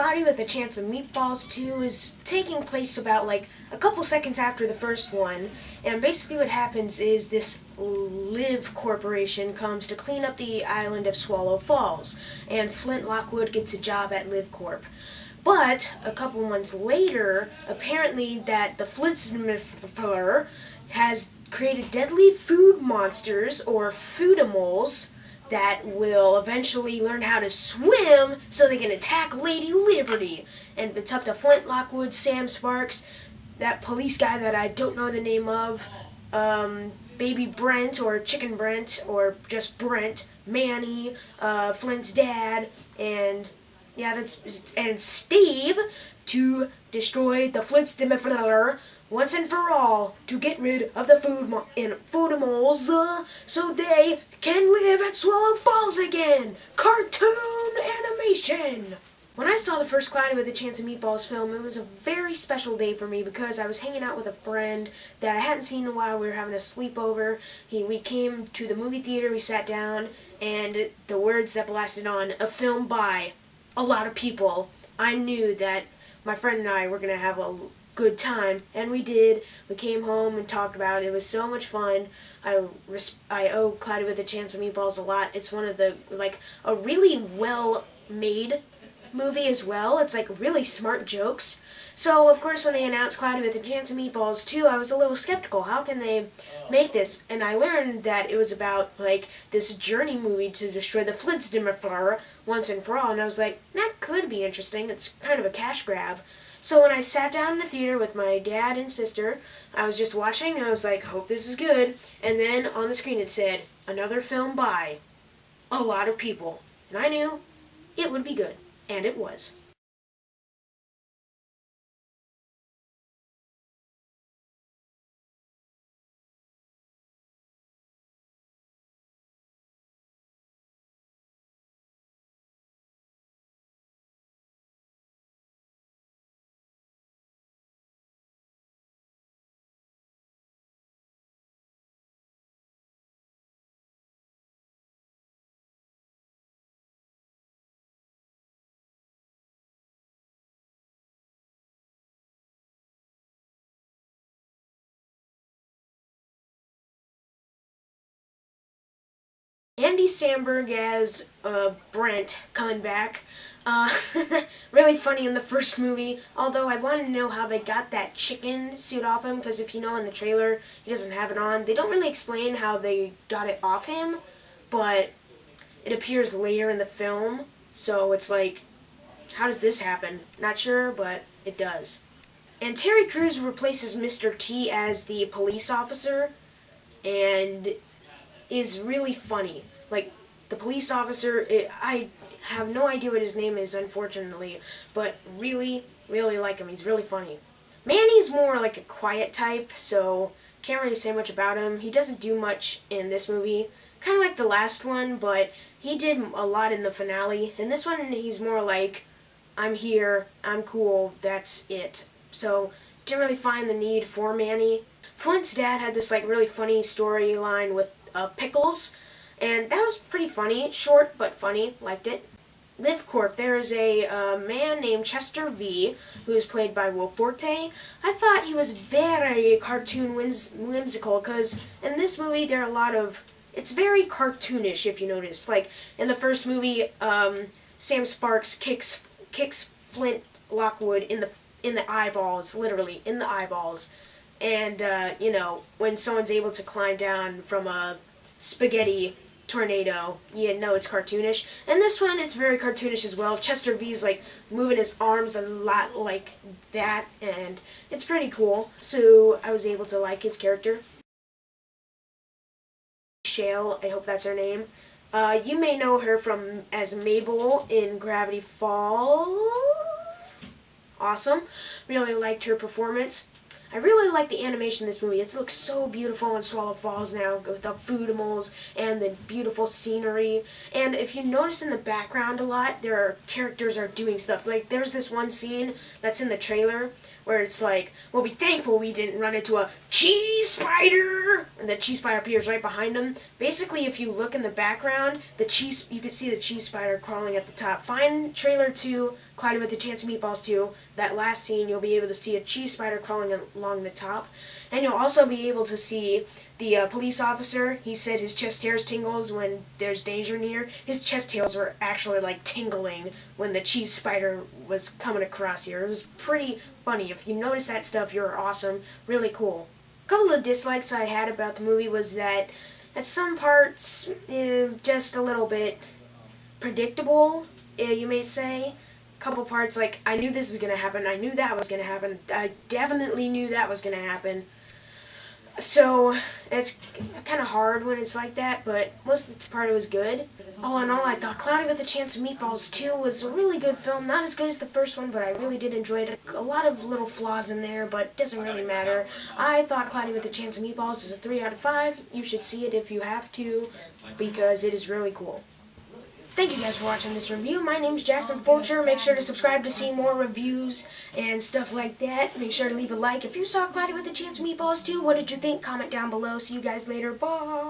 Cloudy with a Chance of Meatballs 2 is taking place about like a couple seconds after the first one, and basically what happens is this Live Corporation comes to clean up the island of Swallow Falls, and Flint Lockwood gets a job at Live Corp. But a couple months later, apparently that the Flintstonifer has created deadly food monsters, or foodimals, that will eventually learn how to swim so they can attack Lady Liberty. And it's up to Flint Lockwood, Sam Sparks, that police guy that I don't know the name of, Baby Brent, or Chicken Brent, or just Brent, Manny, Flint's dad, and Steve, to destroy the Flintstonifer once and for all, to get rid of the foodimals so they can live at Swallow Falls again. Cartoon animation! When I saw the first Cloudy with a Chance of Meatballs film, it was a very special day for me because I was hanging out with a friend that I hadn't seen in a while. We were having a sleepover. We came to the movie theater, we sat down, and the words that blasted on, a film by a lot of people, I knew that my friend and I were going to have a good time, and we did. We came home and talked about it. It was so much fun. I owe Cloudy with a Chance of Meatballs a lot. It's one of the, a really well-made movie as well. It's really smart jokes. So, of course, when they announced Cloudy with a Chance of Meatballs 2, I was a little skeptical. How can they make this? And I learned that it was about, this journey movie to destroy the Flintstonifer once and for all. And I was like, that could be interesting. It's kind of a cash grab. So when I sat down in the theater with my dad and sister, I was just watching, and I was like, hope this is good. And then on the screen it said, another film by a lot of people. And I knew it would be good. And it was. Andy Samberg as Brent coming back. Really funny in the first movie, although I want to know how they got that chicken suit off him, because if you know in the trailer, he doesn't have it on. They don't really explain how they got it off him, but it appears later in the film, so it's like, how does this happen? Not sure, but it does. And Terry Crews replaces Mr. T as the police officer, and is really funny. The police officer, I have no idea what his name is, unfortunately, but really, really like him. He's really funny. Manny's more like a quiet type, so can't really say much about him. He doesn't do much in this movie, kind of like the last one, but he did a lot in the finale. In this one, he's more like, I'm here, I'm cool, that's it. So, didn't really find the need for Manny. Flint's dad had this really funny storyline with Pickles, and that was pretty funny. Short but funny. Liked it. Live Corp, there is a man named Chester V, who is played by Will Forte. I thought he was very cartoon whimsical, because in this movie there are a lot of, it's very cartoonish if you notice. In the first movie, Sam Sparks kicks Flint Lockwood in the eyeballs, literally in the eyeballs. And, when someone's able to climb down from a spaghetti tornado, you know it's cartoonish. And this one, it's very cartoonish as well. Chester V's, moving his arms a lot like that, and it's pretty cool. So, I was able to like his character. Shale, I hope that's her name. You may know her as Mabel in Gravity Falls. Awesome. Really liked her performance. I really like the animation in this movie. It looks so beautiful in Swallow Falls now, with the foodimals and the beautiful scenery. And if you notice in the background a lot, characters are doing stuff. There's this one scene that's in the trailer where it's like, we'll be thankful we didn't run into a cheese spider, and the cheese spider appears right behind them. Basically, if you look in the background, you can see the cheese spider crawling at the top. Find trailer 2, Cloudy with a Chance of Meatballs 2, that last scene, you'll be able to see a cheese spider crawling along the top. And you'll also be able to see the police officer. He said his chest hairs tingles when there's danger near. His chest hairs were actually like tingling when the cheese spider was coming across here. It was pretty funny. If you notice that stuff, you're awesome. Really cool. A couple of dislikes I had about the movie was that at some parts, just a little bit predictable, you may say. Couple parts, like, I knew this was going to happen, I knew that was going to happen, I definitely knew that was going to happen. So, it's kind of hard when it's like that, but most of the part it was good. All in all, I thought Cloudy with a Chance of Meatballs 2 was a really good film. Not as good as the first one, but I really did enjoy it. A lot of little flaws in there, but it doesn't really matter. I thought Cloudy with a Chance of Meatballs is a 3 out of 5. You should see it if you have to, because it is really cool. Thank you guys for watching this review. My name's Jackson Fulcher. Make sure to subscribe to see more reviews and stuff like that. Make sure to leave a like. If you saw Cloudy with a Chance of Meatballs 2, what did you think? Comment down below. See you guys later. Bye.